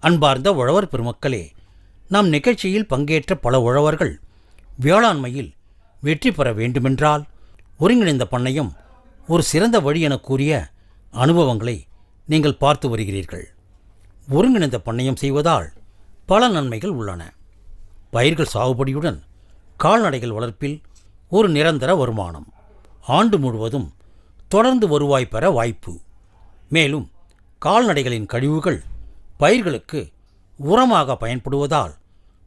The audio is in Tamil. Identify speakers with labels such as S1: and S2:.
S1: அன்பார்ந்த உழவர் பெருமக்களே, நம் நிகழ்ச்சியில் பங்கேற்ற பல உழவர்கள் வேளாண்மையில் வெற்றி பெற வேண்டுமென்றால் ஒருங்கிணைந்த பண்ணையம் ஒரு சிறந்த வழி என கூறிய அனுபவங்களை நீங்கள் பார்த்து வருகிறீர்கள். ஒருங்கிணைந்த பண்ணையம் செய்வதால் பல நன்மைகள் உள்ளன. பயிர்கள் சாகுபடியுடன் கால்நடைகள் வளர்ப்பில் ஒரு நிரந்தர வருமானம், ஆண்டு முழுவதும் தொடர்ந்து வருவாய் பெற வாய்ப்பு. மேலும் கால்நடைகளின் கழிவுகள் பயிர்களுக்கு உரமாக பயன்படுவதால்